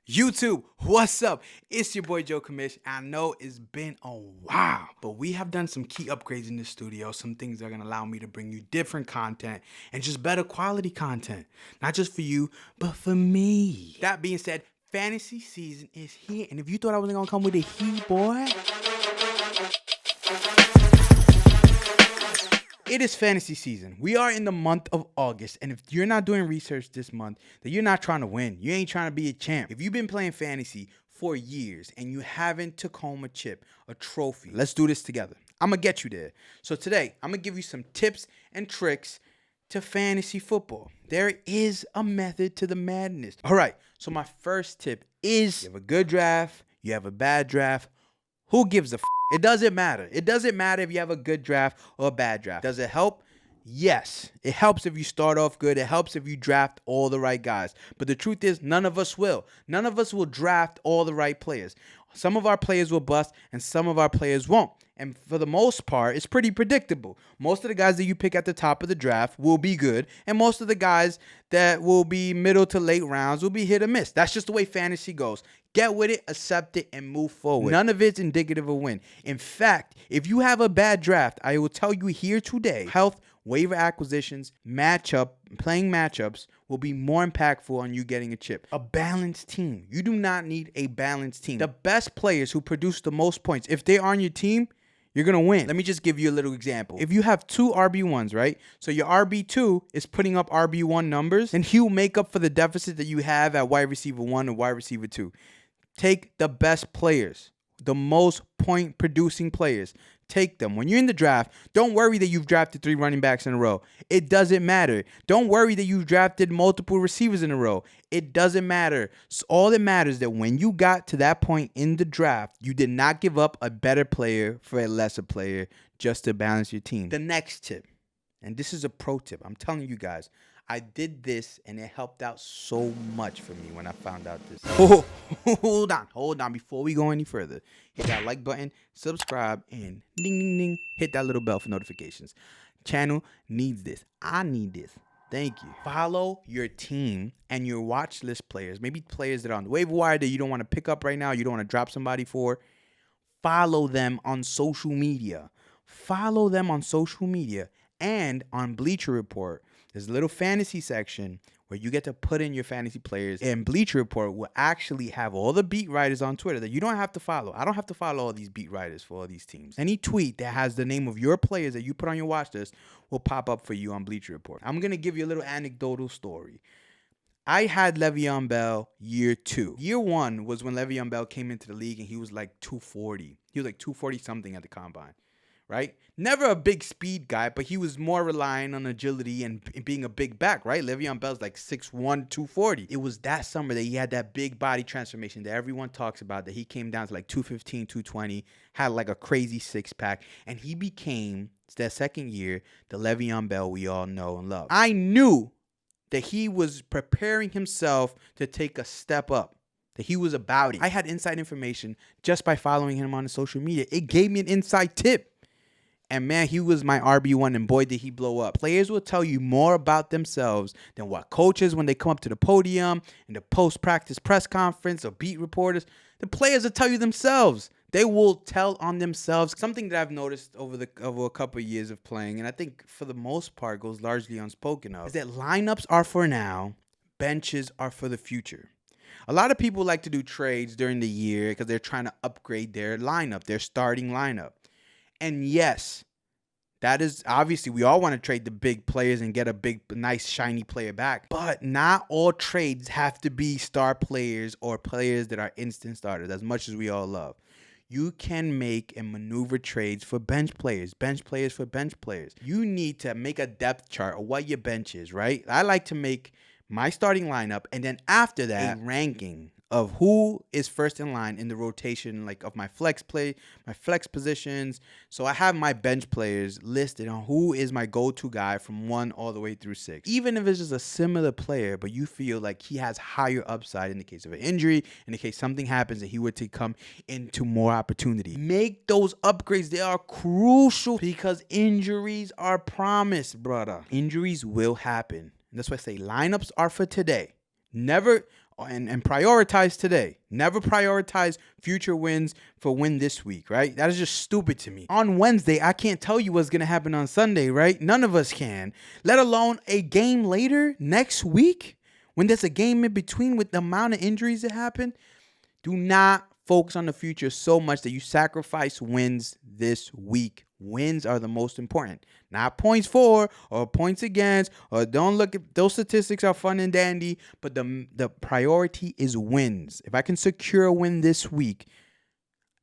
YouTube, what's up? It's your boy Joe Commish. I know it's been a while, but we have done some key upgrades in the studio, some things that are gonna allow me to bring you different content and just better quality content. Not just for you, but for me. That being said, fantasy season is here, and if you thought I wasn't gonna come with a heat, boy, it is fantasy season. We are in the month of August, and if you're not doing research this month, then you're not trying to win. You ain't trying to be a champ. If you've been playing fantasy for years and you haven't took home a chip, a trophy, let's do this together. I'm gonna get you there. So today, I'm gonna give you some tips and tricks to fantasy football. There is a method to the madness. All right, so my first tip is you have a good draft, you have a bad draft. Who gives a f? It doesn't matter. It doesn't matter if you have a good draft or a bad draft. Does it help? Yes. It helps if you start off good. It helps if you draft all the right guys. But the truth is, none of us will. None of us will draft all the right players. Some of our players will bust and some of our players won't. And for the most part, it's pretty predictable. Most of the guys that you pick at the top of the draft will be good. And most of the guys that will be middle to late rounds will be hit or miss. That's just the way fantasy goes. Get with it, accept it, and move forward. None of it's indicative of win. In fact, if you have a bad draft, I will tell you here today, health, waiver acquisitions, playing matchups will be more impactful on you getting a chip. A balanced team. You do not need a balanced team. The best players who produce the most points, if they are on your team, you're going to win. Let me just give you a little example. If you have two RB1s, right? So your RB2 is putting up RB1 numbers, then he'll make up for the deficit that you have at wide receiver 1 and wide receiver 2. Take the best players, the most point producing players. Take them. When you're in the draft, don't worry that you've drafted 3 running backs in a row. It doesn't matter. Don't worry that you've drafted multiple receivers in a row. It doesn't matter. So all that matters is that when you got to that point in the draft, you did not give up a better player for a lesser player just to balance your team. The next tip, and this is a pro tip. I'm telling you guys, I did this and it helped out so much for me when I found out this. Oh, hold on. Before we go any further, hit that like button, subscribe, and ding, ding, ding. Hit that little bell for notifications. Channel needs this. I need this. Thank you. Follow your team and your watch list players. Maybe players that are on the waiver wire that you don't want to pick up right now. You don't want to drop somebody for. Follow them on social media. Follow them on social media and on Bleacher Report. There's a little fantasy section where you get to put in your fantasy players, and Bleacher Report will actually have all the beat writers on Twitter that you don't have to follow. I don't have to follow all these beat writers for all these teams. Any tweet that has the name of your players that you put on your watch list will pop up for you on Bleacher Report. I'm going to give you a little anecdotal story. I had Le'Veon Bell year 2. Year 1 was when Le'Veon Bell came into the league and he was like 240. He was like 240 something at the combine. Right? Never a big speed guy, but he was more relying on agility and being a big back, right? Le'Veon Bell's like 6'1", 240. It was that summer that he had that big body transformation that everyone talks about, that he came down to like 215, 220, had like a crazy six-pack, and he became, that second year, the Le'Veon Bell we all know and love. I knew that he was preparing himself to take a step up, that he was about it. I had inside information just by following him on the social media. It gave me an inside tip. And man, he was my RB1, and boy, did he blow up. Players will tell you more about themselves than what coaches, when they come up to the podium in the post-practice press conference, or beat reporters, the players will tell you themselves. They will tell on themselves. Something that I've noticed over a couple of years of playing, and I think for the most part goes largely unspoken of, is that lineups are for now, benches are for the future. A lot of people like to do trades during the year because they're trying to upgrade their lineup, their starting lineup. And yes, that is obviously, we all want to trade the big players and get a big, nice, shiny player back. But not all trades have to be star players or players that are instant starters, as much as we all love. You can make and maneuver trades for bench players for bench players. You need to make a depth chart of what your bench is, right? I like to make my starting lineup, and then after that, a ranking of who is first in line in the rotation, like of my flex positions. So I have my bench players listed on who is my go-to guy from 1 all the way through 6. Even if it's just a similar player, but you feel like he has higher upside in the case of an injury, in the case something happens that he were to come into more opportunity. Make those upgrades. They are crucial because injuries are promised, brother. Injuries will happen. And that's why I say lineups are for today. Never, and prioritize today. Never prioritize future wins for win this week, right? That is just stupid to me. On Wednesday, I can't tell you what's going to happen on Sunday, right? None of us can. Let alone a game later next week when there's a game in between with the amount of injuries that happen. Do not focus on the future so much that you sacrifice wins this week. Wins are the most important. Not points for or points against, or don't look at those statistics are fun and dandy, but the priority is wins. If I can secure a win this week,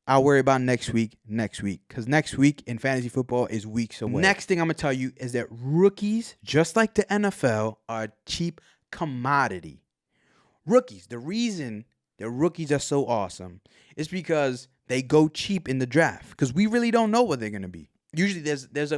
I'll worry about next week. Because next week in fantasy football is weeks away. Next thing I'm going to tell you is that rookies, just like the NFL, are a cheap commodity. Rookies, the reason the rookies are so awesome is because they go cheap in the draft, because we really don't know what they're going to be. Usually there's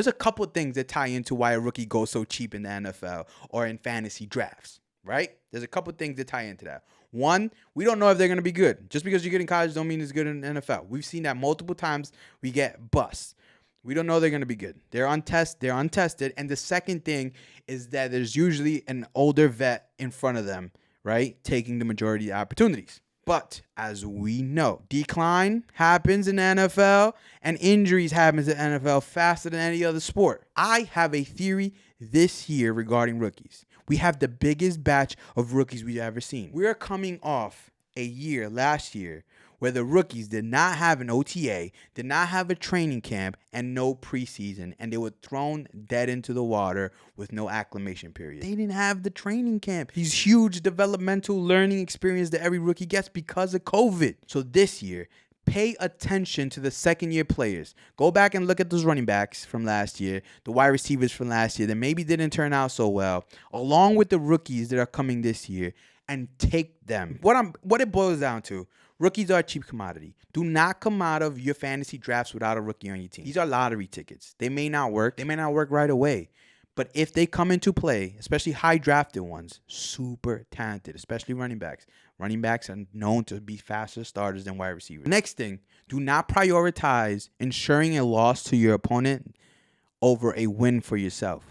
a couple of things that tie into why a rookie goes so cheap in the NFL or in fantasy drafts, right? There's a couple of things that tie into that. One, we don't know if they're going to be good. Just because you're good in college don't mean it's good in the NFL. We've seen that multiple times. We get busts. We don't know they're going to be good. They're untested. And the second thing is that there's usually an older vet in front of them, right, taking the majority of the opportunities. But as we know, decline happens in the NFL and injuries happens in the NFL faster than any other sport. I have a theory this year regarding rookies. We have the biggest batch of rookies we've ever seen. We are coming off a year last year where the rookies did not have an OTA, did not have a training camp, and no preseason, and they were thrown dead into the water with no acclimation period. They didn't have the training camp. These huge developmental learning experience that every rookie gets because of COVID. So this year, pay attention to the second-year players. Go back and look at those running backs from last year, the wide receivers from last year that maybe didn't turn out so well, along with the rookies that are coming this year, and take them. What it boils down to, rookies are a cheap commodity. Do not come out of your fantasy drafts without a rookie on your team. These are lottery tickets. They may not work. They may not work right away. But if they come into play, especially high drafted ones, super talented, especially running backs. Running backs are known to be faster starters than wide receivers. Next thing, do not prioritize ensuring a loss to your opponent over a win for yourself.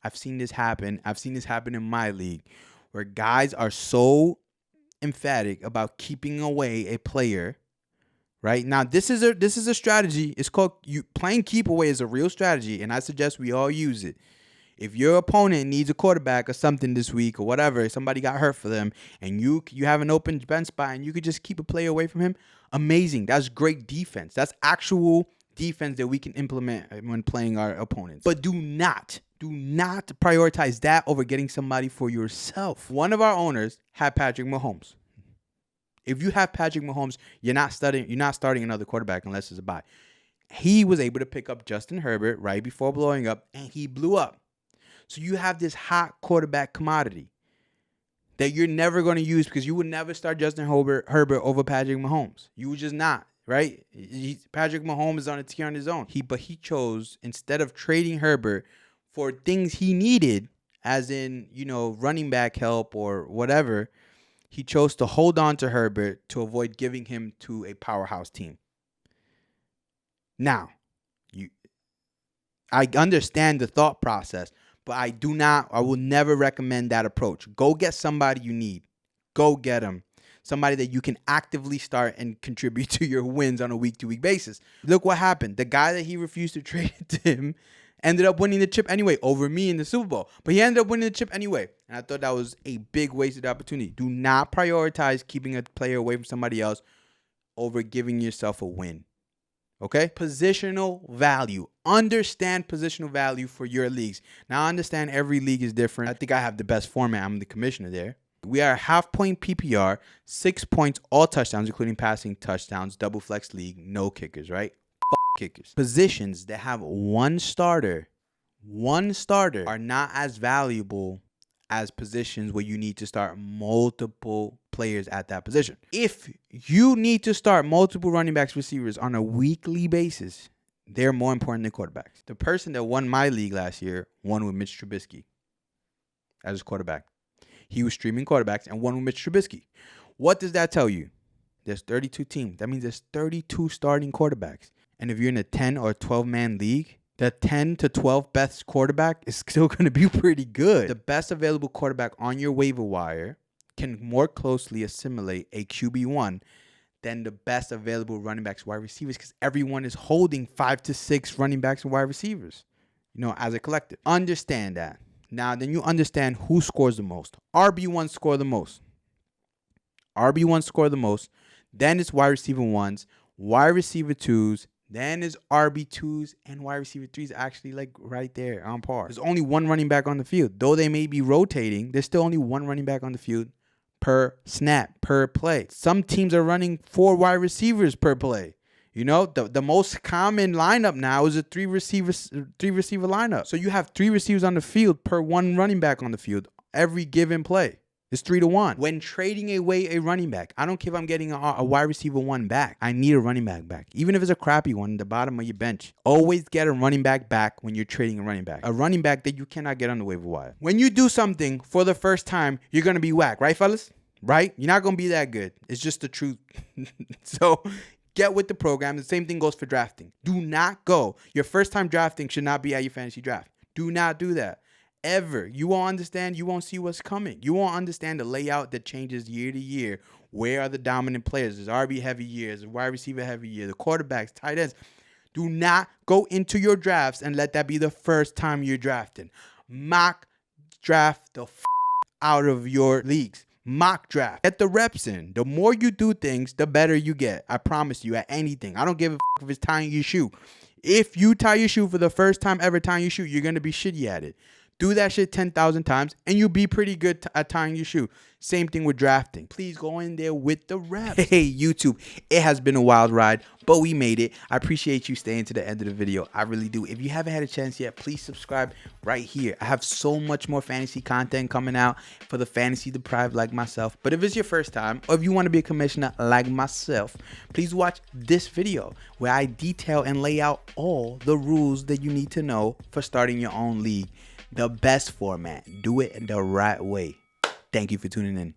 I've seen this happen. I've seen this happen in my league where guys are so emphatic about keeping away a player, right? Now, this is a strategy. It's called playing keep away is a real strategy, and I suggest we all use it. If your opponent needs a quarterback or something this week or whatever, somebody got hurt for them, and you have an open bench spot and you could just keep a player away from him, amazing. That's great defense. That's actual defense that we can implement when playing our opponents. But do not prioritize that over getting somebody for yourself. One of our owners had Patrick Mahomes. If you have Patrick Mahomes, you're not starting another quarterback unless it's a bye. He was able to pick up Justin Herbert right before blowing up, and he blew up. So you have this hot quarterback commodity that you're never going to use because you would never start Justin Herbert over Patrick Mahomes. You would just not, right? Patrick Mahomes is on a tier on his own. But he chose, instead of trading Herbert for things he needed, as in, running back help or whatever, he chose to hold on to Herbert to avoid giving him to a powerhouse team. Now, I understand the thought process, but I will never recommend that approach. Go get somebody you need. Go get them. Somebody that you can actively start and contribute to your wins on a week-to-week basis. Look what happened. The guy that he refused to trade to him ended up winning the chip anyway over me in the Super Bowl. But he ended up winning the chip anyway. And I thought that was a big wasted opportunity. Do not prioritize keeping a player away from somebody else over giving yourself a win. Okay? Positional value. Understand positional value for your leagues. Now, I understand every league is different. I think I have the best format. I'm the commissioner there. We are half-point PPR, 6 points, all touchdowns, including passing touchdowns, double flex league, no kickers, right? Kickers. Positions that have one starter are not as valuable as positions where you need to start multiple players at that position. If you need to start multiple running backs, receivers on a weekly basis, they're more important than quarterbacks. The person that won my league last year won with Mitch Trubisky as his quarterback. He was streaming quarterbacks and won with Mitch Trubisky. What does that tell you? There's 32 teams. That means there's 32 starting quarterbacks. And if you're in a 10 or 12-man league, the 10 to 12 best quarterback is still going to be pretty good. The best available quarterback on your waiver wire can more closely assimilate a QB1 than the best available running backs, wide receivers, because everyone is holding 5 to 6 running backs and wide receivers, as a collective. Understand that. Now, then you understand who scores the most. RB1 score the most. RB1 score the most. Then it's wide receiver 1s, wide receiver 2s, then it's RB2s, and wide receiver 3s actually like right there on par. There's only one running back on the field. Though they may be rotating, there's still only one running back on the field per snap, per play. Some teams are running 4 wide receivers per play. The most common lineup now is a 3 receiver lineup. So you have 3 receivers on the field per 1 running back on the field every given play. It's 3 to 1. When trading away a running back, I don't care if I'm getting a wide receiver 1 back. I need a running back. Even if it's a crappy one at the bottom of your bench. Always get a running back when you're trading a running back. A running back that you cannot get on the waiver wire. When you do something for the first time, you're going to be whack. Right, fellas? Right? You're not going to be that good. It's just the truth. So get with the program. The same thing goes for drafting. Do not go. Your first time drafting should not be at your fantasy draft. Do not do that. Ever. You won't understand. You won't see what's coming. You won't understand the layout that changes year to year. Where are the dominant players? There's RB heavy years, wide receiver heavy year, the quarterbacks, tight ends. Do not go into your drafts and let that be the first time you're drafting. Mock draft the out of your leagues. Mock draft. Get the reps in. The more you do things, the better you get. I promise you, at anything. I don't give a if it's tying your shoe. If you tie your shoe for the first time ever tying your shoe, you're going to be shitty at it. Do that shit 10,000 times and you'll be pretty good at tying your shoe. Same thing with drafting. Please go in there with the reps. Hey, YouTube, it has been a wild ride, but we made it. I appreciate you staying to the end of the video. I really do. If you haven't had a chance yet, please subscribe right here. I have so much more fantasy content coming out for the fantasy deprived like myself. But if it's your first time or if you want to be a commissioner like myself, please watch this video where I detail and lay out all the rules that you need to know for starting your own league. The best format. Do it the right way. Thank you for tuning in.